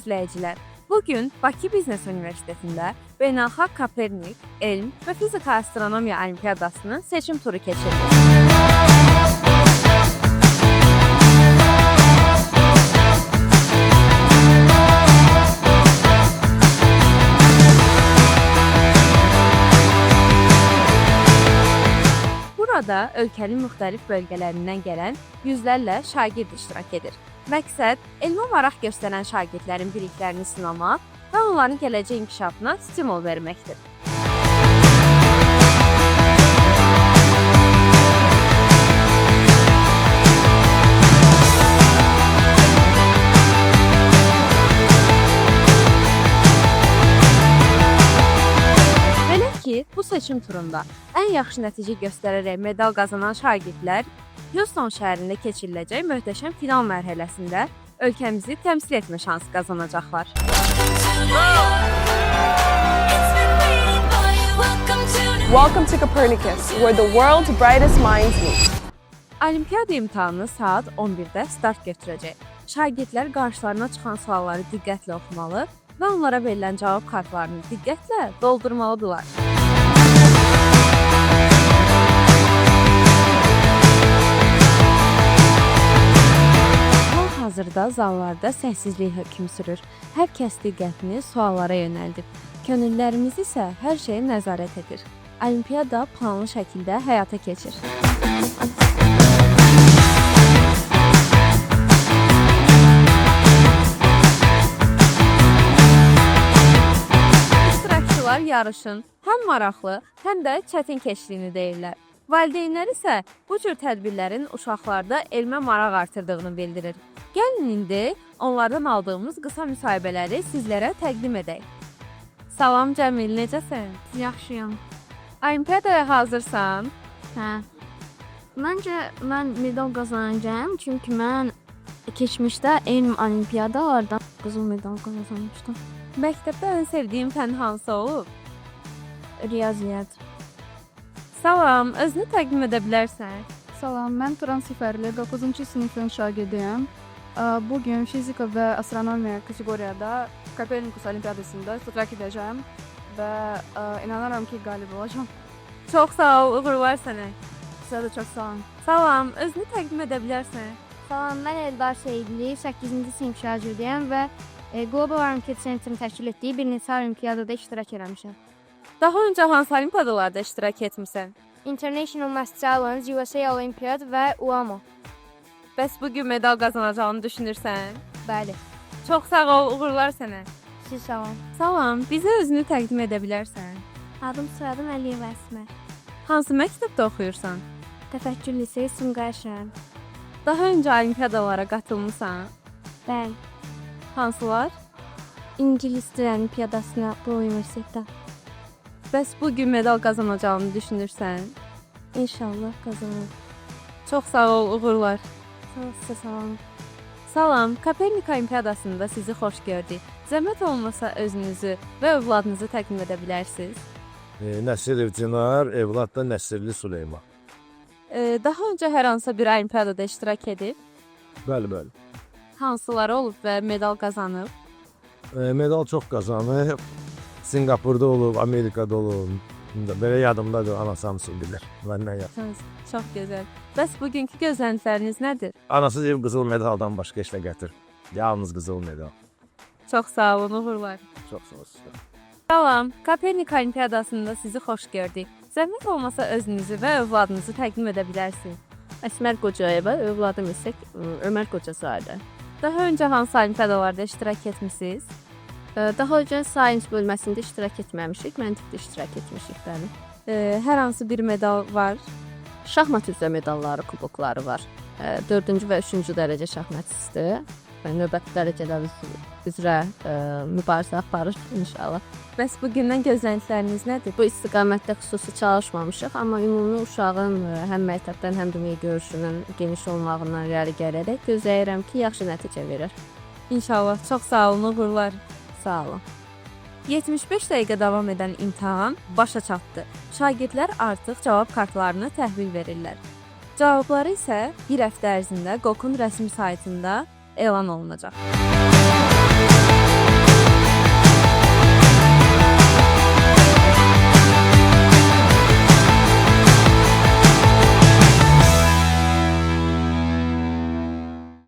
izləyicilər, bugün Bakı Biznes Universitetində Beynəlxalq Kopernik, Elm və Fizika Astronomiya Olimpiyadasının seçim turu keçirildi. Burada ölkənin müxtəlif bölgələrindən gələn yüzlərlə şagird iştirak edir. Məqsəd, elmə maraq göstərən şagirdlərin biliklərini sınamaq və onların gələcək inkişafına stimul verməkdir. Bu seçim turunda ən yaxşı nəticə göstərərək medal qazanan şagirdlər Houston şəhərində keçiriləcək möhtəşəm final mərhələsində ölkəmizi təmsil etmə şansı qazanacaqlar. Welcome to Copernicus, where the world's brightest minds meet. Olimpiyada imtahanı saat 11-də start götürəcək. Şagirdlər qarşılarına çıxan sualları diqqətlə oxumalı və onlara verilən cavab kartlarını diqqətlə doldurmalıdırlar. Hazırda zallarda səssizlik hökm sürür. Hər kəs diqqətini suallara yönəldib. Könüllərimiz isə hər şeyə nəzarət edir. Olimpiyada planlı şəkildə həyata keçir. İştirakçılar yarışın həm maraqlı, həm də çətin keçdiyini deyirlər. Valideynlər isə bu cür tədbirlərin uşaqlarda elmə maraq artırdığını bildirir. Gəlin indi onlardan aldığımız qısa müsahibələri sizlərə təqdim edək. Salam Cəmil, necəsən? Yaxşıyam. Olimpiyadaya hazırsan? Hə. Məncə mən medal qazanacağam, çünki mən keçmişdə elm olimpiyadalardan qızıl medal qazanmışdım. Məktəbdə ən sevdiyim fən hansı olub? Riyaziyyat. Salam, özünü təqdim edə bilərsən? Salam, mən Turan Səfərli 9-cu sinifin şagirdiyəm. Bugün fizika və astronomiya kateqoriyada Kopernikus Olimpiyadasında iştirak edəcəm və inanıram ki, qalib olacağam. Çox sağ ol, uğurlar sənə. Sizə də çox sağ olun. Salam, özünü təqdim edə bilərsən? Salam, mən Eldar Seyidli, 8-ci sinif şagirdiyəm və Global Olimpiyat Centrin təşkil etdiyi bir neçə olimpiyadada iştirak etmişəm. Daha öncə hansı olimpiyadalarda iştirak etmisən? International Mass Challenge, USA Olympiad və UAMO. Bəs bugün medal qazanacağını düşünürsən? Bəli. Çox sağ ol, uğurlar sənə. Siz sağ olun. Salam, bizə özünü təqdim edə bilərsən? Adım soyadım Əliyev Əsmər. Hansı məktəbdə oxuyursan? Təfəkkür Liseyi Sumqayıt şəhər. Daha öncə olimpiyadalara qatılmısan? Bəli. Hansılar? İngilis dili olimpiyadasına bu universitetdə. Bəs bugün medal qazanacağını düşünürsən? İnşallah qazanırım. Çox sağ ol, uğurlar. Sağ olun. Salam, Kopernik Olimpiyadasında sizi xoş gördük. Zəhmət olmasa özünüzü və övladınızı təqdim edə bilərsiniz. Nəsirov Cinar, evlad da Nəsirli Süleyman. Daha öncə hər hansı bir olimpiyadada iştirak edib? Bəli, bəli. Hansıları olub və medal qazanıb? Medal çox qazanıb. Singapurda olub, Amerikada olub. Belə yadımdadır, anası hamısı bilir. Məndən yaxın. Çox gözəl. Bəs bugünkü gözləntiləriniz nədir? Anası deyib qızıl medaldan başqa heç nə gətir. Yalnız qızıl medal. Çox sağ olun, uğurlar. Çox sağ olun. Salam, Kopernik Olimpiyadasında sizi xoş gördük. Zəhmət olmasa özünüzü və övladınızı təqdim edə bilərsiniz. Əsmər Qocayeva, övladım isə Ömər Qocazadə. Daha öncə hansı olimpiyadalarda iştirak etmisiniz? Daha öncə Science bölməsində iştirak etməmişik, məntiqdə iştirak etmişik, bəli. Hər hansı bir medal var? Şahmat üzrə medalları, kubokları var. 4-cü və 3-cü dərəcə şahmatçısıdır. Növbəti dərəcələr üzrə mübarizə aparır inşallah. Bəs bugündən gözləntiləriniz nədir? Bu istiqamətdə xüsusi çalışmamışıq, amma ümumi uşağın həm məktəbdən, həm dünya görüşünün geniş olmağından irəli gələrək gözləyirəm ki, yaxşı nəticə verir. İnşallah. Çox sağ olun, uğurlar. Sağ olun. 75 dəqiqə davam edən imtahan başa çatdı. Şagirdlər artıq cavab kartlarını təhvil verirlər. Cavabları isə bir həftə ərzində Qokun rəsmi saytında elan olunacaq.